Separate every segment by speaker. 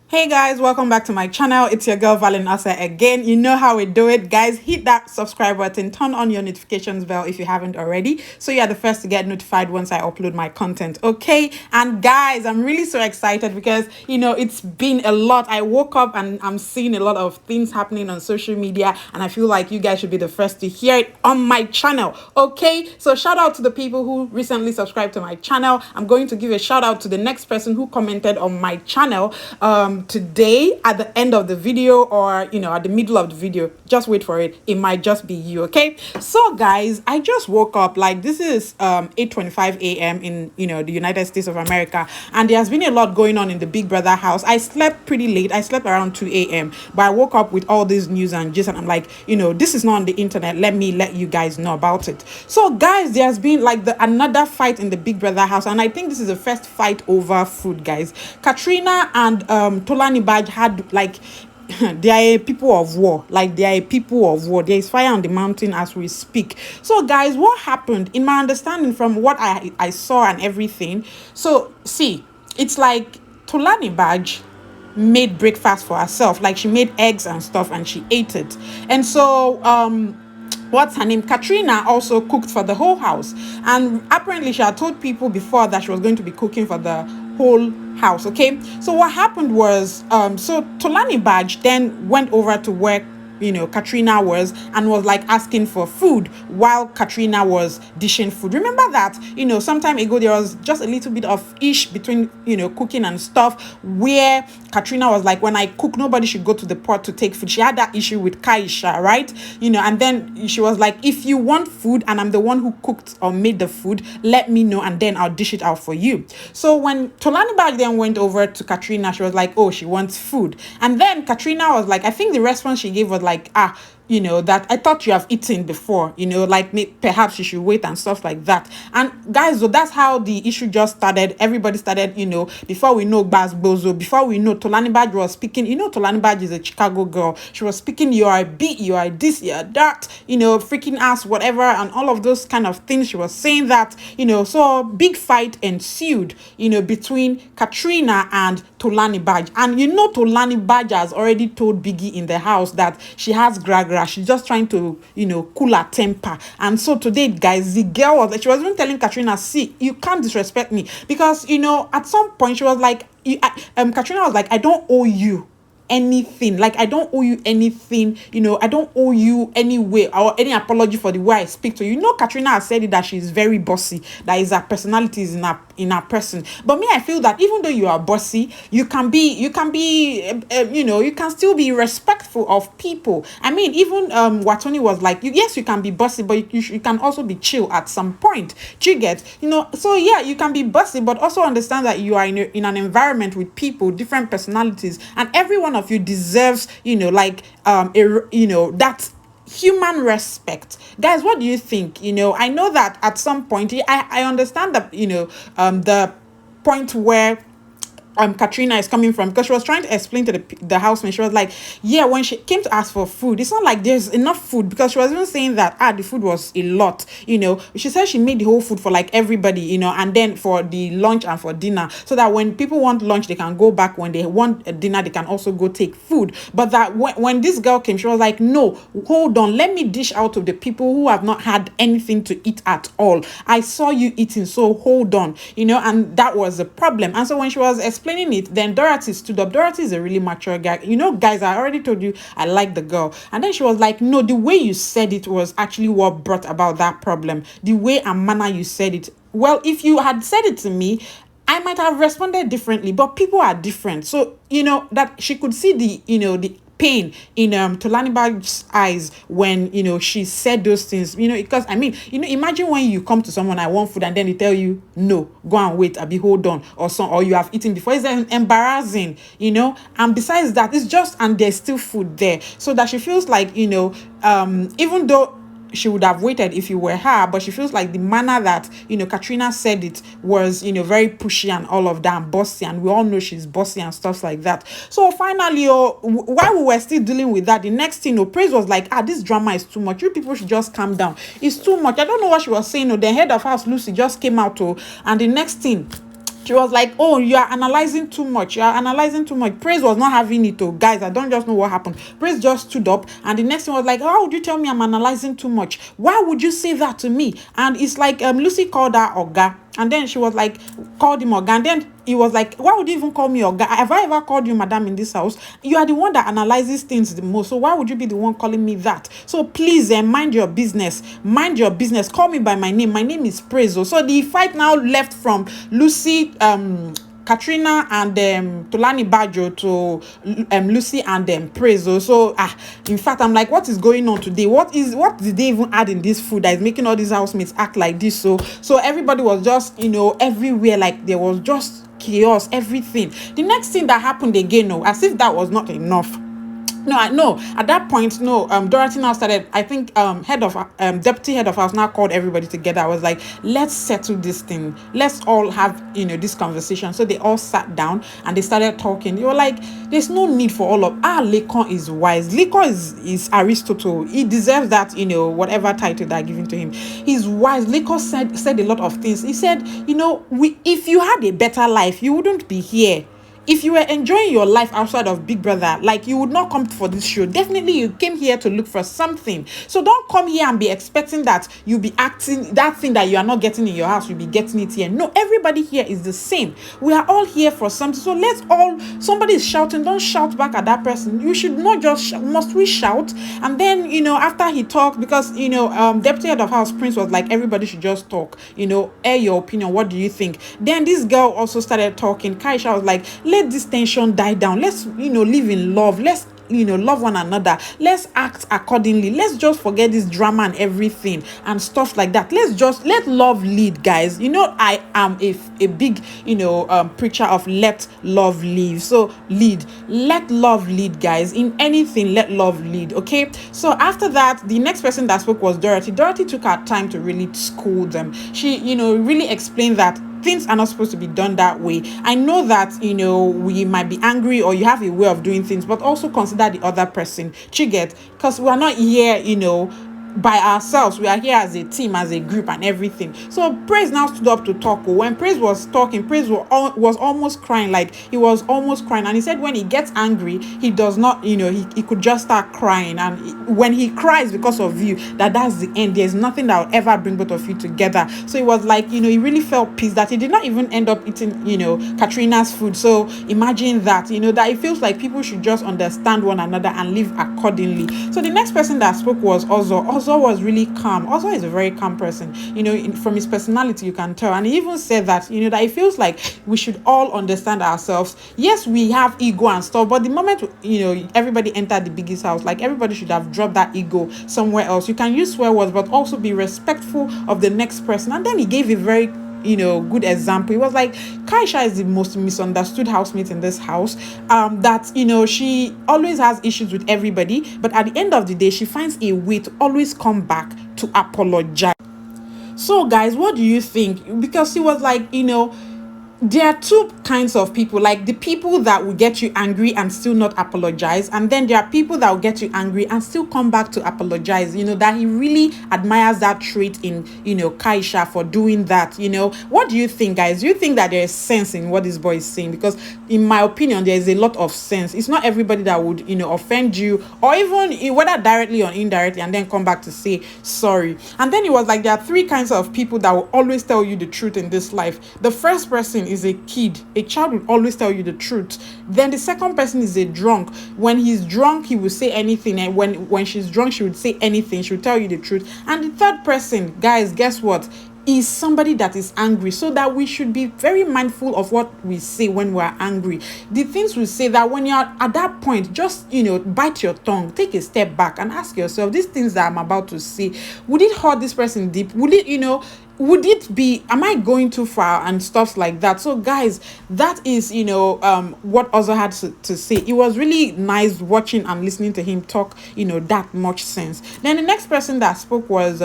Speaker 1: Hey guys, welcome back to my channel. It's your girl Valenasa again. You know how we do it, guys. Hit that subscribe button, turn on your notifications bell if you haven't already, so you're the first to get notified once I upload my content. Okay, and guys, I'm really so excited because it's been a lot. I woke up and I'm seeing a lot of things happening on social media, and I feel like you guys should be the first to hear it on my channel. Okay, so shout out to the people who recently subscribed to my channel. I'm going to give a shout out to the next person who commented on my channel today at the end of the video, or at the middle of the video. Just wait for it. It might just be you. Okay, so guys, I just woke up. Like, this is 8:25 a.m. in the United States of America, and there has been a lot going on in the Big Brother house. I slept pretty late. I slept around 2 a.m. but I woke up with all this news and gist, and I'm like, this is not on the internet, let me let you guys know about it. So guys, there's been like another fight in the Big Brother house, and I think this is the first fight over food, guys. Ka3Na and Tolanibaj had like they are a people of war. Like, they are a people of war. There is fire on the mountain as we speak. So guys, what happened, in my understanding from what I saw and everything, so see, it's like Tolanibaj made breakfast for herself. Like, she made eggs and stuff and she ate it. And so what's her name, Ka3Na, also cooked for the whole house, and apparently she had told people before that she was going to be cooking for the whole house. Okay, so what happened was so Tolanibaj then went over to work Ka3Na was, and was like asking for food while Ka3Na was dishing food. Remember that some time ago there was just a little bit of ish between cooking and stuff, where Ka3Na was like, when I cook, nobody should go to the pot to take food. She had that issue with Kaisha, right? And then she was like, if you want food and I'm the one who cooked or made the food, let me know and then I'll dish it out for you. So when Tolanibaj then went over to Ka3Na, she was like, oh, she wants food. And then Ka3Na was like, I think the response she gave was like, that I thought you have eaten before, like perhaps you should wait and stuff like that. And guys, so that's how the issue just started. Everybody started, before we know Baz Bozo, before we know Tolanibaj was speaking, Tolanibaj is a Chicago girl. She was speaking, you are a beat, you are this, you are that, freaking ass, whatever, and all of those kind of things. She was saying that, so big fight ensued, between Ka3Na and Tolanibaj. And Tolanibaj has already told Biggie in the house that she has gragra. She's just trying to, cool her temper. And so today, guys, the girl she was even telling Ka3Na, see, you can't disrespect me, because at some point she was like, Ka3Na was like, I don't owe you anything. Like, I don't owe you anything. I don't owe you any way or any apology for the way I speak to you. Ka3Na has said it, that she's very bossy, that is her personality is in her person. But me, I feel that even though you are bossy, you can you can still be respectful of people. I mean, even Watoni was like, yes, you can be bossy, but you can also be chill at some point. Do you get? So yeah, you can be bossy, but also understand that you are in an environment with people, different personalities, and everyone of you deserves that human respect. Guys, what do you think? I know that at some point, I understand that the point where Ka3Na is coming from, because she was trying to explain to the housemate. She was like, yeah, when she came to ask for food, it's not like there's enough food, because she was even saying that the food was a lot. She said she made the whole food for like everybody, and then for the lunch and for dinner, so that when people want lunch, they can go back. When they want a dinner, they can also go take food. But that when this girl came, she was like, no, hold on, let me dish out of the people who have not had anything to eat at all. I saw you eating, so hold on. And that was the problem. And so when she was explaining it, then Dorothy stood up. Dorothy is a really mature guy. Guys, I already told you I like the girl. And then she was like, no, the way you said it was actually what brought about that problem. The way and manner you said it. Well, if you had said it to me, I might have responded differently, but people are different. So, that she could see the pain in Tolanibaj's eyes when she said those things, because I mean, imagine when you come to someone, I want food, and then they tell you no, go and wait, Abi, hold on, or you have eaten before. It's embarrassing, and besides that, it's just, and there's still food there, so that she feels like even though she would have waited if you were her, but she feels like the manner that Ka3Na said it was very pushy and all of that, and bossy, and we all know she's bossy and stuff like that. So finally, while we were still dealing with that, the next thing, Praise was like, this drama is too much, you people should just calm down, it's too much. I don't know what she was saying. The head of house, Lucy, just came out, and the next thing, She was like, oh, you are analyzing too much. You are analyzing too much. Praise was not having it. Oh, guys, I don't just know what happened. Praise just stood up. And the next thing was like, how would you tell me I'm analyzing too much? Why would you say that to me? And it's like Lucy called her Oga. And then she was like, called him Oga. And then he was like, why would you even call me Oga? Have I ever called you madam in this house? You are the one that analyzes things the most. So why would you be the one calling me that? So please, mind your business. Mind your business. Call me by my name. My name is Praise. So the fight now left from Lucy, Katrina and Tolanibaj to Lucy and Praise. So in fact, I'm like, what is going on today? What did they even add in this food that is making all these housemates act like this? So everybody was just, everywhere, like there was just chaos, everything. The next thing that happened again, as if that was not enough. No, at that point, no, Dorothy now started, I think, deputy head of house now called everybody together. I was like, let's settle this thing. Let's all have, this conversation. So they all sat down and they started talking. They were like, there's no need for all of, Laycon is wise. Laycon is Aristotle. He deserves that, whatever title they're giving to him. He's wise. Laycon said a lot of things. He said, if you had a better life, you wouldn't be here. If you were enjoying your life outside of Big Brother, like, you would not come for this show. Definitely you came here to look for something. So don't come here and be expecting that you'll be acting that thing that you are not getting in your house, you'll be getting it here. No, everybody here is the same. We are all here for something. So somebody is shouting, don't shout back at that person. You should not just must we shout? And then, after he talked, because, deputy head of house Prince was like, everybody should just talk, air your opinion. What do you think? Then this girl also started talking. Kaisha was like, let this tension die down. Let's, live in love. Let's, love one another. Let's act accordingly. Let's just forget this drama and everything and stuff like that. Let love lead, guys. I am a big, preacher of let love live. So let love lead, guys. In anything, let love lead. Okay. So after that, the next person that spoke was Dorothy. Dorothy took her time to really school them. She, really explained that things are not supposed to be done that way. I know that, we might be angry or you have a way of doing things, but also consider the other person. Because we are not here, by ourselves. We are here as a team, as a group and everything. So Praise now stood up to talk. When Praise was talking, Praise was almost crying. Like, he was almost crying. And he said when he gets angry, he does not, he could just start crying. And when he cries because of you, that's the end. There's nothing that will ever bring both of you together. So it was like, he really felt peace that he did not even end up eating, Katrina's food. So imagine that, that it feels like people should just understand one another and live accordingly. So the next person that spoke was Ozo. Was really calm. Ozo is a very calm person. From his personality, you can tell. And he even said that, that it feels like we should all understand ourselves. Yes, we have ego and stuff, but the moment, everybody entered the biggest house, like, everybody should have dropped that ego somewhere else. You can use swear words, but also be respectful of the next person. And then he gave a very good example. It was like, Kaisha is the most misunderstood housemate in this house. That she always has issues with everybody, but at the end of the day, she finds a way to always come back to apologize. So guys, what do you think? Because he was like, there are two kinds of people, like the people that will get you angry and still not apologize, and then there are people that will get you angry and still come back to apologize. That he really admires that trait in Kaisha for doing that. What do you think, guys? Do you think that there is sense in what this boy is saying? Because in my opinion, there is a lot of sense. It's not everybody that would offend you, or even whether directly or indirectly, and then come back to say sorry. And then it was like, there are three kinds of people that will always tell you the truth in this life. The first person is a kid. A child will always tell you the truth. Then the second person is a drunk. When he's drunk, he will say anything, and when she's drunk, she would say anything. She would tell you the truth. And the third person, guys, guess what, is somebody that is angry. So that we should be very mindful of what we say when we're angry. The things we say, that when you're at that point, just bite your tongue, take a step back and ask yourself, these things that I'm about to say, would it hurt this person deep? Would it would it be, am I going too far and stuff like that? So guys, that is what Ozo had to say. It was really nice watching and listening to him talk that much sense. Then the next person that spoke was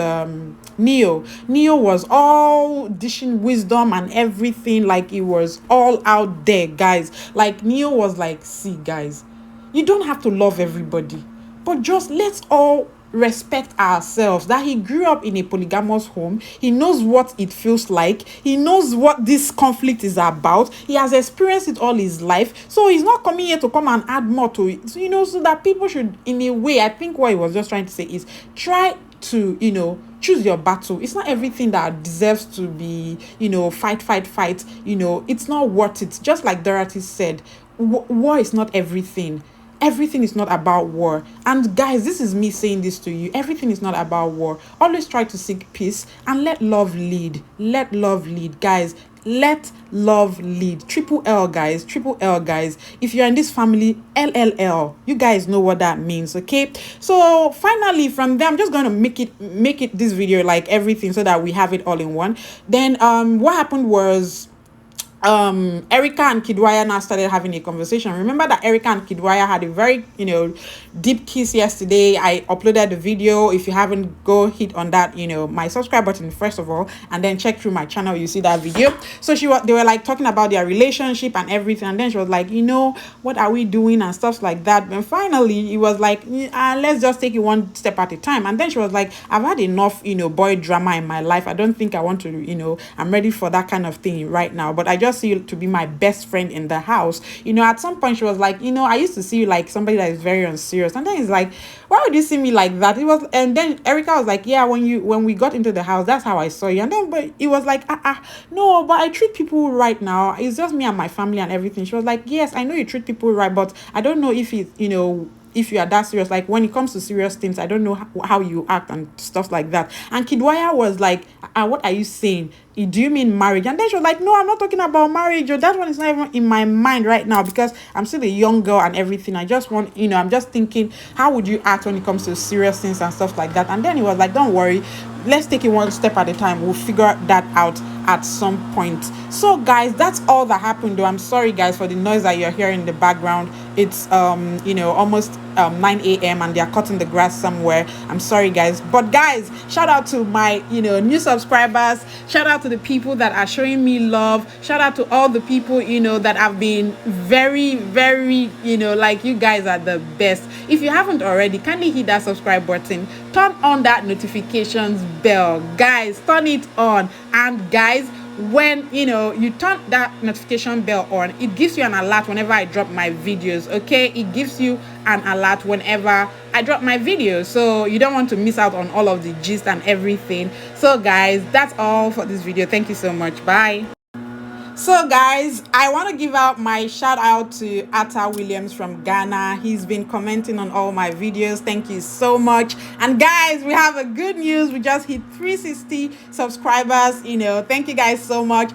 Speaker 1: Neo. Neo was all dishing wisdom and everything, like it was all out there, guys. Like, Neo was like, see guys, you don't have to love everybody, but just let's all respect ourselves, that he grew up in a polygamous home. He knows what it feels like. He knows what this conflict is about. He has experienced it all his life. So he's not coming here to come and add more to it. So, so that people should, in a way, I think what he was just trying to say is try to, choose your battle. It's not everything that deserves to be, fight. It's not worth it. Just like Dorothy said, war is not everything. Everything is not about war. And guys, this is me saying this to you. Everything is not about war. Always try to seek peace and let love lead. Let love lead, guys. Let love lead. Triple L, guys. Triple L, guys. If you're in this family, LLL. You guys know what that means, okay? So finally, from there, I'm just going to make it this video like everything so that we have it all in one. Then what happened was Erica and Kidwaya now started having a conversation. Remember that Erica and Kidwaya had a very, deep kiss yesterday. I uploaded the video. If you haven't, go hit on that, my subscribe button first of all, and then check through my channel. You see that video. So they were like talking about their relationship and everything, and then she was like, what are we doing and stuff like that. And finally, it was like, let's just take it one step at a time. And then she was like, I've had enough, boy drama in my life. I don't think I want to, I'm ready for that kind of thing right now. But I just see you to be my best friend in the house. At some point she was like, I used to see you like somebody that is very unserious. And then it's like, why would you see me like that? And then Erica was like, yeah, when we got into the house, that's how I saw you. And then but it was like, no, but I treat people right now. It's just me and my family and everything. She was like, yes, I know you treat people right, but I don't know if it, if you are that serious. Like when it comes to serious things, I don't know how you act and stuff like that. And Kidwaya was like, what are you saying? Do you mean marriage? And then she was like, no, I'm not talking about marriage. Or that one is not even in my mind right now because I'm still a young girl and everything. I just want, I'm just thinking, how would you act when it comes to serious things and stuff like that? And then he was like, don't worry, let's take it one step at a time. We'll figure that out at some point. So guys, that's all that happened though. I'm sorry guys for the noise that you're hearing in the background. It's almost 9 a.m. and they're cutting the grass somewhere. I'm sorry guys, but guys, shout out to my new subscribers. Shout out to the people that are showing me love. Shout out to all the people that have been very like, you guys are the best. If you haven't already, kindly hit that subscribe button, turn on that notifications bell, guys, turn it on. And guys, when you turn that notification bell on, it gives you an alert whenever I drop my videos. Okay, it gives you an alert whenever I drop my videos, so you don't want to miss out on all of the gist and everything. So guys, that's all for this video. Thank you so much. Bye. So guys, I want to give out my shout out to Atta Williams from Ghana. He's been commenting on all my videos. Thank you so much. And guys, we have a good news. We just hit 360 subscribers. Thank you guys so much.